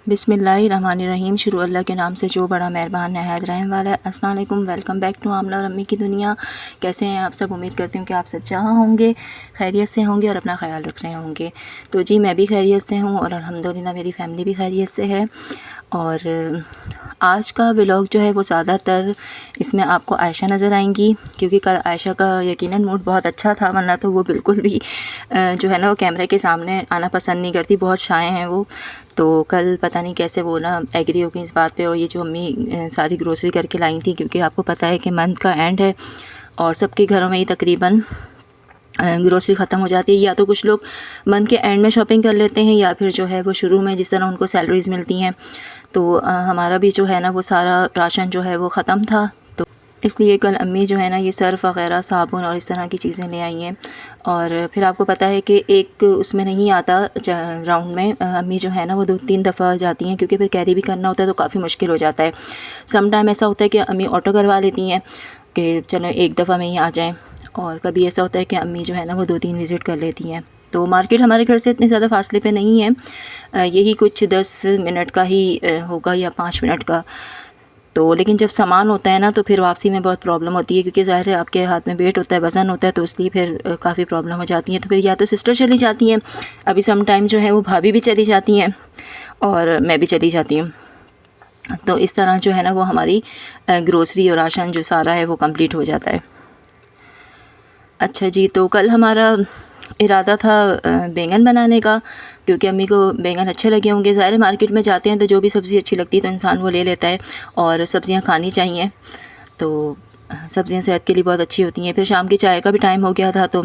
बिस्मिल्लाहिर्रहमानिर्रहीम। शुरू अल्लाह के नाम से जो बड़ा मेहरबान नहायत रहम वाला है। अस्सलाम वालेकुम, वेलकम बैक टू आमना और अम्मी की दुनिया। कैसे हैं आप सब? उम्मीद करती हूँ कि आप सब जहाँ होंगे खैरियत से होंगे और अपना ख्याल रख रहे होंगे। तो जी मैं भी खैरियत से हूँ और अल्हम्दुलिल्लाह मेरी फ़ैमिली भी खैरियत से है। और आज का व्लॉग जो है वो ज़्यादातर इसमें आपको आयशा नज़र आएंगी, क्योंकि कल आयशा का यकीनन मूड बहुत अच्छा था, वरना तो वो बिल्कुल भी जो है ना वो कैमरे के सामने आना पसंद नहीं करती, बहुत शाय हैं वो। तो कल पता नहीं कैसे वो ना एग्री हो गई इस बात पे। और ये जो अम्मी सारी ग्रोसरी करके लाई थी, क्योंकि आपको पता है कि मंथ का एंड है और सबके घरों में ही तकरीबन ग्रोसरी ख़त्म हो जाती है। या तो कुछ लोग मंथ के एंड में शॉपिंग कर लेते हैं, या फिर जो है वो शुरू में जिस तरह उनको सैलरीज़ मिलती हैं। तो हमारा भी जो है ना वो सारा राशन जो है वो ख़त्म था, तो इसलिए कल अम्मी जो है ना ये सर्फ़ वग़ैरह, साबुन और इस तरह की चीज़ें ले आई हैं। और फिर आपको पता है कि एक उसमें नहीं आता राउंड में, अम्मी जो है ना वो 2-3 दफ़ा जाती हैं, क्योंकि फिर कैरी भी करना होता है तो काफ़ी मुश्किल हो जाता है। सम टाइम ऐसा होता है कि अम्मी ऑटो करवा लेती हैं कि चलो एक दफ़ा में ही आ जाएँ, और कभी ऐसा होता है कि अम्मी जो है ना वो 2-3 विज़िट कर लेती हैं। तो मार्केट हमारे घर से इतने ज़्यादा फासले पे नहीं है, यही कुछ 10 मिनट का ही होगा या 5 मिनट का। तो लेकिन जब सामान होता है ना तो फिर वापसी में बहुत प्रॉब्लम होती है, क्योंकि ज़ाहिर है आपके हाथ में वेट होता है, वज़न होता है, तो इसलिए फिर काफ़ी प्रॉब्लम हो जाती है। तो फिर या तो सिस्टर चली जाती हैं, अभी सम टाइम जो है वो भाभी भी चली जाती हैं और मैं भी चली जाती हूँ। तो इस तरह जो है ना वो हमारी ग्रोसरी और राशन जो सारा है वो कंप्लीट हो जाता है। अच्छा जी, तो कल हमारा इरादा था बैंगन बनाने का, क्योंकि अम्मी को बैंगन अच्छे लगे होंगे। ज़ाहिर मार्केट में जाते हैं तो जो भी सब्ज़ी अच्छी लगती है तो इंसान वो ले लेता है, और सब्ज़ियां खानी चाहिए। तो सब्ज़ियां सेहत के लिए बहुत अच्छी होती हैं। फिर शाम की चाय का भी टाइम हो गया था, तो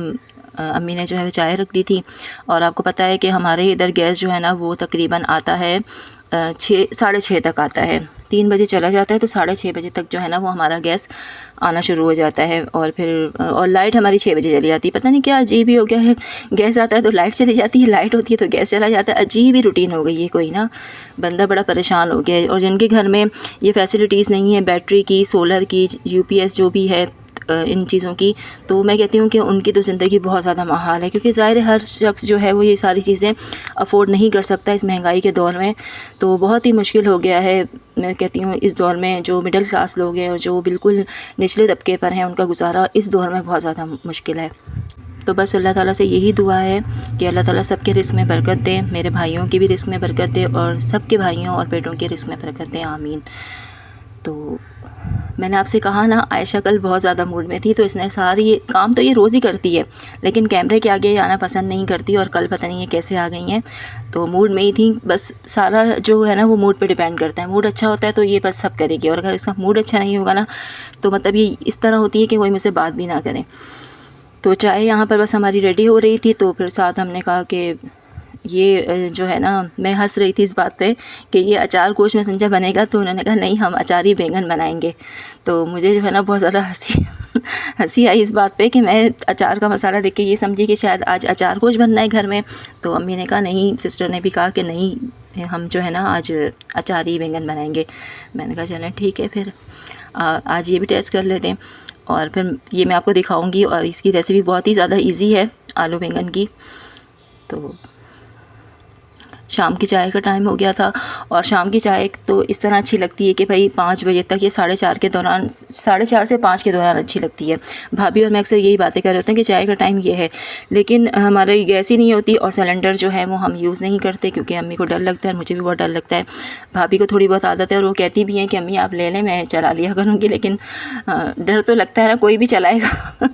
अम्मी ने जो है चाय रख दी थी। और आपको पता है कि हमारे इधर गैस जो है ना वो तकरीबन आता है 6-6:30 तक आता है। 3 बजे चला जाता है तो 6:30 बजे तक जो है ना वो हमारा गैस आना शुरू हो जाता है। और फिर और लाइट हमारी 6 बजे चली जाती है। पता नहीं क्या अजीब ही हो गया है, गैस आता है तो लाइट चली जाती है, लाइट होती है तो गैस चला जाता है। अजीब ही रूटीन हो गई है कोई ना, बंदा बड़ा परेशान हो गया है। और जिनके घर में ये फैसिलिटीज़ नहीं है, बैटरी की, सोलर की, यूपीएस जो भी है इन चीज़ों की, तो मैं कहती हूँ कि उनकी तो ज़िंदगी बहुत ज़्यादा महाल है, क्योंकि ज़ाहिर है हर शख्स जो है वो ये सारी चीज़ें अफोर्ड नहीं कर सकता इस महंगाई के दौर में। तो बहुत ही मुश्किल हो गया है। मैं कहती हूँ इस दौर में जो मिडिल क्लास लोग हैं और जो बिल्कुल निचले तबके पर हैं, उनका गुजारा इस दौर में बहुत ज़्यादा मुश्किल है। तो बस अल्लाह ताला से यही दुआ है कि अल्लाह ताला सबके रिस्क में बरकत दे, मेरे भाइयों की भी रिस्क में बरकत दे और सबके भाइयों और बेटों के रिस्क में बरकत दे, आमीन। तो मैंने आपसे कहा ना आयशा कल बहुत ज़्यादा मूड में थी, तो इसने सारी काम तो ये रोज़ ही करती है, लेकिन कैमरे के आगे आना पसंद नहीं करती। और कल पता नहीं ये कैसे आ गई हैं, तो मूड में ही थी। बस सारा जो है ना वो मूड पे डिपेंड करता है। मूड अच्छा होता है तो ये बस सब करेगी, और अगर इसका मूड अच्छा नहीं होगा ना तो मतलब ये इस तरह होती है कि कोई मुझसे बात भी ना करे। तो चाय यहाँ पर बस हमारी रेडी हो रही थी, तो फिर साथ हमने कहा कि ये जो है ना, मैं हंस रही थी इस बात पे कि ये अचार गोश्त में संजा बनेगा, तो उन्होंने कहा नहीं हम अचारी बैंगन बनाएंगे। तो मुझे जो है ना बहुत ज़्यादा हंसी हंसी आई इस बात पे कि मैं अचार का मसाला देख के ये समझी कि शायद आज अचार गोश्त बनना है घर में। तो अम्मी ने कहा नहीं, सिस्टर ने भी कहा कि नहीं हम जो है ना आज अचारी बैंगन बनाएंगे। मैंने कहा चलें ठीक है, फिर आज ये भी टेस्ट कर लेते हैं। और फिर ये मैं आपको दिखाऊंगी, और इसकी रेसिपी बहुत ही ज़्यादा इजी है आलू बैंगन की। तो शाम की चाय का टाइम हो गया था, और शाम की चाय तो इस तरह अच्छी लगती है कि भाई 5 बजे तक, ये 4:30 के दौरान, 4:30 से 5 के दौरान अच्छी लगती है। भाभी और मैं अक्सर यही बातें कर रहे होते हैं कि चाय का टाइम ये है, लेकिन हमारी गैस ही नहीं होती और सिलेंडर जो है वो हम यूज़ नहीं करते, क्योंकि अम्मी को डर लगता है और मुझे भी बहुत डर लगता है। भाभी को थोड़ी बहुत आदत है और वो कहती भी हैं कि अम्मी आप ले लें, मैं चला लिया करूँगी, लेकिन डर तो लगता है ना, कोई भी चलाएगा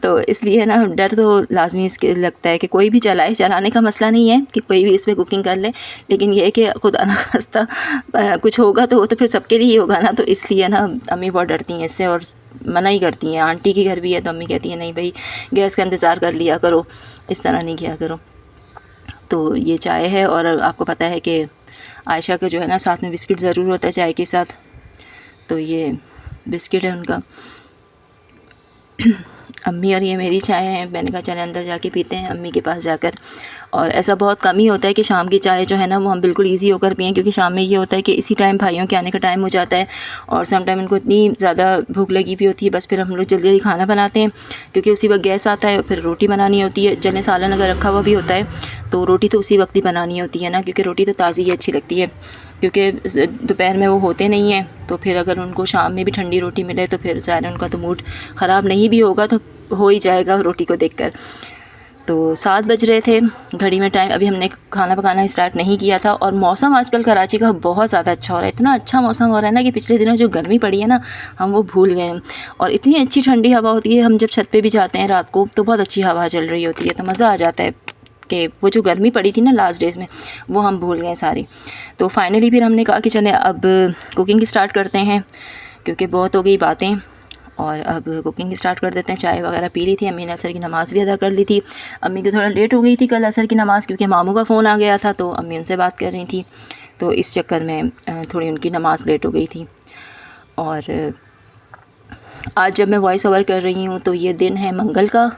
तो इसलिए ना डर तो लाजमी इसके लगता है कि कोई भी चलाए। चलाने का मसला नहीं है कि कोई भी इसमें कुकिंग कर ले, लेकिन ये है कि खुदा ना खास्ता कुछ होगा तो वो तो फिर सबके लिए ही होगा ना, तो इसलिए ना अम्मी बहुत डरती हैं इससे और मना ही करती हैं। आंटी की घर भी है तो अम्मी कहती हैं नहीं भाई गैस का इंतज़ार कर लिया करो, इस तरह नहीं किया करो। तो ये चाय है, और आपको पता है कि आयशा का जो है ना साथ में बिस्किट ज़रूर होता है चाय के साथ, तो ये बिस्किट है उनका। अम्मी और ये मेरी चाय है। मैंने कहा चले अंदर जाके पीते हैं अम्मी के पास जाकर। और ऐसा बहुत कम ही होता है कि शाम की चाय जो है ना वो हम बिल्कुल ईज़ी होकर पिएँ, क्योंकि शाम में ये होता है कि इसी टाइम भाइयों के आने का टाइम हो जाता है और सम टाइम उनको इतनी ज़्यादा भूख लगी भी होती है, बस फिर हम लोग जल्दी जल्दी खाना बनाते हैं क्योंकि उसी वक्त गैस आता है। फिर रोटी बनानी होती है, जले सालन अगर रखा हुआ भी होता है तो रोटी तो उसी वक्त ही बनानी होती है ना, क्योंकि रोटी तो ताज़ी ही अच्छी लगती है, क्योंकि दोपहर में वो होते नहीं हैं। तो फिर अगर उनको शाम में भी ठंडी रोटी मिले तो फिर ज़ाहिर उनका तो मूड ख़राब नहीं भी होगा तो हो ही जाएगा रोटी को देखकर। तो 7 बज रहे थे घड़ी में टाइम, अभी हमने खाना पकाना स्टार्ट नहीं किया था। और मौसम आजकल कराची का बहुत ज़्यादा अच्छा हो रहा है, इतना अच्छा मौसम हो रहा है ना कि पिछले दिनों जो गर्मी पड़ी है ना हम वो भूल गए हैं। और इतनी अच्छी ठंडी हवा होती है, हम जब छत पे भी जाते हैं रात को तो बहुत अच्छी हवा चल रही होती है, तो मज़ा आ जाता है कि वो जो गर्मी पड़ी थी ना लास्ट डेज़ में वो हम भूल गए सारी। तो फाइनली फिर हमने कहा कि चलें अब कुकिंग स्टार्ट करते हैं, क्योंकि बहुत हो गई बातें और अब कुकिंग स्टार्ट कर देते हैं। चाय वगैरह पी ली थी, अम्मी ने असर की नमाज़ भी अदा कर ली थी। अम्मी को थोड़ा लेट हो गई थी कल असर की नमाज़, क्योंकि मामू का फ़ोन आ गया था तो अम्मी उनसे बात कर रही थी, तो इस चक्कर में थोड़ी उनकी नमाज़ लेट हो गई थी। और आज जब मैं वॉइस ओवर कर रही हूँ तो ये दिन है मंगल का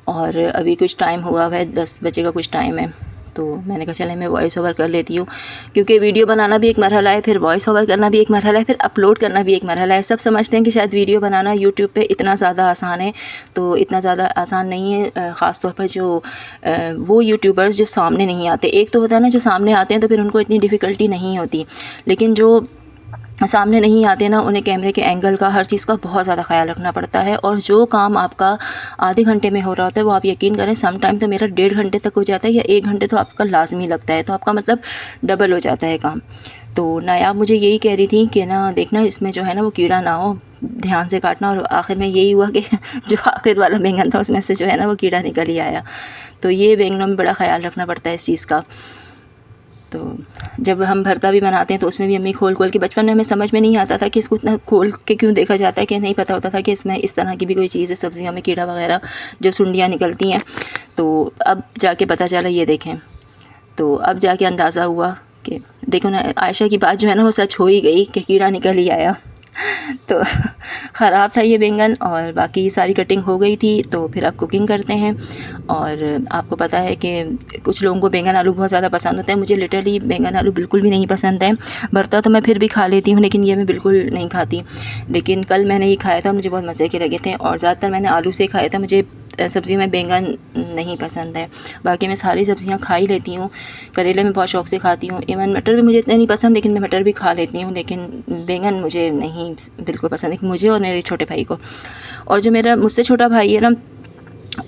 और अभी कुछ टाइम हुआ है, 10 बजे का कुछ टाइम है। तो मैंने कहा चले मैं वॉइस ओवर कर लेती हूँ, क्योंकि वीडियो बनाना भी एक मरहला है, फिर वॉइस ओवर करना भी एक मरहला है, फिर अपलोड करना भी एक मरहला है। सब समझते हैं कि शायद वीडियो बनाना यूट्यूब पे इतना ज़्यादा आसान है, तो इतना ज़्यादा आसान नहीं है। ख़ास तौर पर जो वो यूट्यूबर्स जो सामने नहीं आते, एक तो होता है ना जो सामने आते हैं तो फिर उनको इतनी डिफ़िकल्टी नहीं होती, लेकिन जो सामने नहीं आते ना उन्हें कैमरे के एंगल का हर चीज़ का बहुत ज़्यादा ख्याल रखना पड़ता है। और जो काम आपका आधे घंटे में हो रहा होता है वो आप यकीन करें सम टाइम तो मेरा 1.5 घंटे तक हो जाता है, या 1 घंटे तो आपका लाजमी लगता है, तो आपका मतलब डबल हो जाता है काम। तो नायाब मुझे यही कह रही थी कि ना देखना इसमें जो है ना वो कीड़ा ना हो, ध्यान से काटना। और आखिर में यही हुआ कि जो आखिर वाला बैंगन था उसमें से जो है ना वो कीड़ा निकल ही आया। तो ये बैंगनों में बड़ा ख्याल रखना पड़ता है इस चीज़ का। तो जब हम भरता भी बनाते हैं तो उसमें भी अम्मी खोल खोल के, बचपन में हमें समझ में नहीं आता था कि इसको इतना खोल के क्यों देखा जाता है, कि नहीं पता होता था कि इसमें इस तरह की भी कोई चीज़ है सब्जियों में, कीड़ा वगैरह जो सुंडियाँ निकलती हैं। तो अब जाके पता चला, ये देखें, तो अब जाके अंदाज़ा हुआ कि देखो ना आयशा की बात जो है ना वो सच हो ही गई कि कीड़ा निकल ही आया। तो ख़राब था ये बैंगन और बाकी सारी कटिंग हो गई थी। तो फिर अब कुकिंग करते हैं। और आपको पता है कि कुछ लोगों को बैंगन आलू बहुत ज़्यादा पसंद होता है, मुझे लिटरली बैंगन आलू बिल्कुल भी नहीं पसंद है। भरता तो मैं फिर भी खा लेती हूँ, लेकिन ये मैं बिल्कुल नहीं खाती। लेकिन कल मैंने ये खाया था, मुझे बहुत मज़े के लगे थे और ज़्यादातर मैंने आलू से खाया था। मुझे सब्ज़ी में बैंगन नहीं पसंद है, बाकी मैं सारी सब्ज़ियाँ खा ही लेती हूँ। करेले में बहुत शौक़ से खाती हूँ, इवन मटर भी मुझे इतना नहीं पसंद, लेकिन मैं मटर भी खा लेती हूँ। लेकिन बैंगन मुझे नहीं बिल्कुल पसंद है, मुझे और मेरे छोटे भाई को। और जो मेरा मुझसे छोटा भाई है ना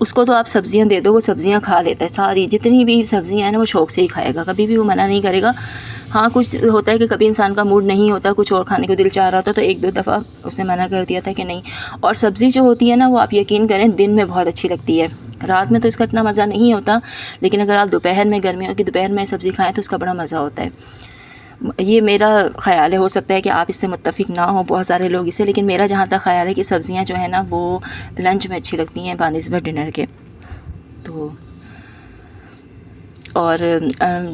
उसको तो आप सब्ज़ियाँ दे दो वो सब्ज़ियाँ खा लेता है, सारी जितनी भी सब्ज़ियाँ हैं ना वो शौक़ से ही खाएगा, कभी भी वो मना नहीं करेगा। हाँ कुछ होता है कि कभी इंसान का मूड नहीं होता, कुछ और खाने को दिल चाह रहा होता तो 1-2 दफ़ा उसने मना कर दिया था कि नहीं। और सब्ज़ी जो होती है ना वो आप यकीन करें दिन में बहुत अच्छी लगती है, रात में तो इसका इतना मज़ा नहीं होता, लेकिन अगर आप दोपहर में, गर्मियों की दोपहर में सब्ज़ी खाएँ तो उसका बड़ा मज़ा होता है। ये मेरा ख़्याल है, हो सकता है कि आप इससे मुत्तफ़िक ना हो बहुत सारे लोग इससे, लेकिन मेरा जहाँ तक ख़्याल है कि सब्ज़ियाँ जो है ना वो लंच में अच्छी लगती हैं बानिस्बत डिनर के। तो और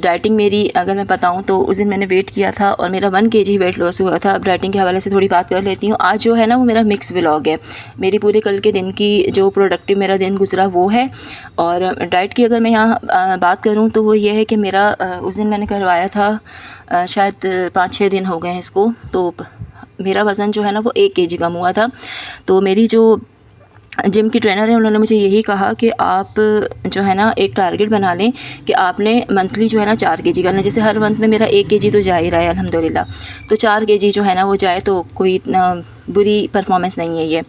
डाइटिंग मेरी अगर मैं बताऊं तो उस दिन मैंने वेट किया था और मेरा 1 kg वेट लॉस हुआ था। अब डाइटिंग के हवाले से थोड़ी बात कर लेती हूँ। आज जो है ना वो मेरा मिक्स व्लॉग है, मेरी पूरे कल के दिन की जो प्रोडक्टिव मेरा दिन गुजरा वो है। और डाइट की अगर मैं यहाँ बात करूँ तो वो ये है कि मेरा उस दिन मैंने करवाया था शायद 5-6 दिन हो गए हैं इसको, तो मेरा वज़न जो है ना वो 1 kg कम हुआ था। तो मेरी जो जिम की ट्रेनर है उन्होंने मुझे यही कहा कि आप जो है ना एक टारगेट बना लें कि आपने मंथली जो है ना 4 kg करना। जैसे हर मंथ में मेरा 1 kg तो जा ही रहा है अल्हम्दुलिल्लाह, तो 4 kg जो है ना वो जाए तो कोई इतना बुरी परफॉर्मेंस नहीं है ये।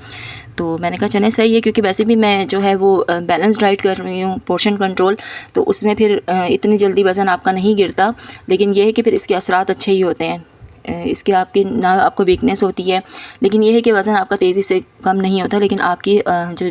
तो मैंने कहा चलें सही है, क्योंकि वैसे भी मैं जो है वो बैलेंस डाइट कर रही हूँ, पोर्शन कंट्रोल, तो उसमें फिर इतनी जल्दी वज़न आपका नहीं गिरता। लेकिन ये है कि फिर इसके असरात अच्छे ही होते हैं, इसके आपकी ना आपको वीकनेस होती है, लेकिन ये है कि वज़न आपका तेज़ी से कम नहीं होता, लेकिन आपकी जो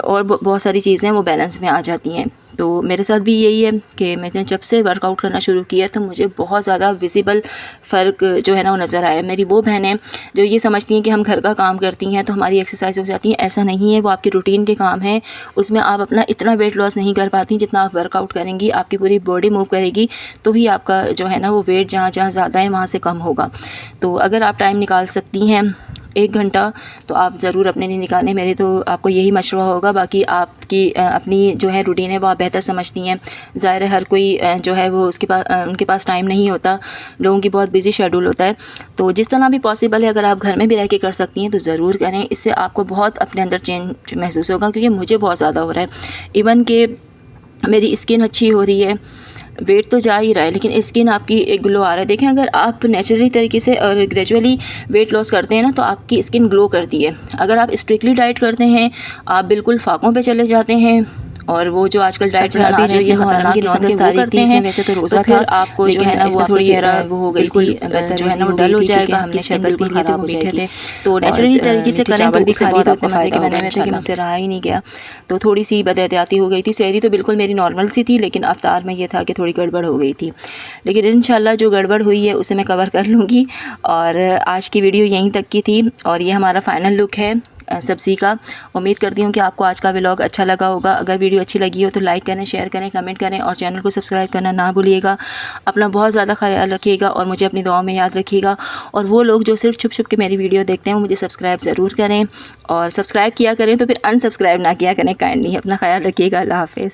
और बहुत सारी चीज़ें वो बैलेंस में आ जाती हैं। तो मेरे साथ भी यही है कि मैंने जब से वर्कआउट करना शुरू किया तो मुझे बहुत ज़्यादा विजिबल फ़र्क जो है ना वो नज़र आया। मेरी वो बहनें जो ये समझती हैं कि हम घर का काम करती हैं तो हमारी एक्सरसाइज हो जाती है, ऐसा नहीं है। वो आपकी रूटीन के काम है, उसमें आप अपना इतना वेट लॉस नहीं कर पाती जितना आप वर्कआउट करेंगी। आपकी पूरी बॉडी मूव करेगी तो ही आपका जो है ना वो वेट जहाँ जहाँ ज़्यादा है वहाँ से कम होगा। तो अगर आप टाइम निकाल सकती हैं 1 घंटा तो आप ज़रूर अपने लिए निकालें। मेरे तो आपको यही मशवरा होगा। बाकी आपकी अपनी जो है रूटीन है वो आप बेहतर समझती हैं। ज़ाहिर है हर कोई जो है वो उनके पास टाइम नहीं होता, लोगों की बहुत बिजी शेड्यूल होता है। तो जिस तरह भी पॉसिबल है अगर आप घर में भी रह के कर सकती हैं तो ज़रूर करें। इससे आपको बहुत अपने अंदर चेंज महसूस होगा, क्योंकि मुझे बहुत ज़्यादा हो रहा है। इवन कि मेरी स्किन अच्छी हो रही है, वेट तो जा ही रहा है लेकिन स्किन आपकी एक ग्लो आ रहा है। देखें, अगर आप नेचुरली तरीके से और ग्रेजुअली वेट लॉस करते हैं ना तो आपकी स्किन ग्लो करती है। अगर आप स्ट्रिक्टली डाइट करते हैं, आप बिल्कुल फाकों पे चले जाते हैं और वो जो आजकल डाइट चला भी रही है मुहर्रम की 9-10 तारीख थी, इसमें वैसे तो रोज़ा था, आपको जो है ना वो थोड़ी चेहरा वो हो गई थी, जो है ना वो डल हो जाएगा। हमने शरबत भी लिए थे वो मीठे थे, तो नेचुरली तरीके से करें तो भी खाली तो इतने मज़े के बने हुए थे कि मुझसे रहा ही नहीं गया। तो थोड़ी सी बदएहतियाती हो गई थी। सहरी तो बिल्कुल मेरी नॉर्मल सी थी, लेकिन अफ्तार में ये था कि थोड़ी गड़बड़ हो गई थी। लेकिन इंशाल्लाह जो गड़बड़ हुई है उसे मैं कवर कर लूँगी। और आज की वीडियो यहीं तक की थी और ये हमारा फ़ाइनल लुक है सब्ज़ी का। उम्मीद करती हूँ कि आपको आज का व्लॉग अच्छा लगा होगा। अगर वीडियो अच्छी लगी हो तो लाइक करें, शेयर करें, कमेंट करें और चैनल को सब्सक्राइब करना ना भूलिएगा। अपना बहुत ज़्यादा ख्याल रखिएगा और मुझे अपनी दुआओं में याद रखिएगा। और वो लोग जो सिर्फ छुप छुप के मेरी वीडियो देखते हैं वो मुझे सब्सक्राइब ज़रूर करें, और सब्सक्राइब किया करें तो फिर अनसब्सक्राइब ना किया करें काइंडली। अपना ख्याल रखिएगा। अल्लाह हाफ़िज़।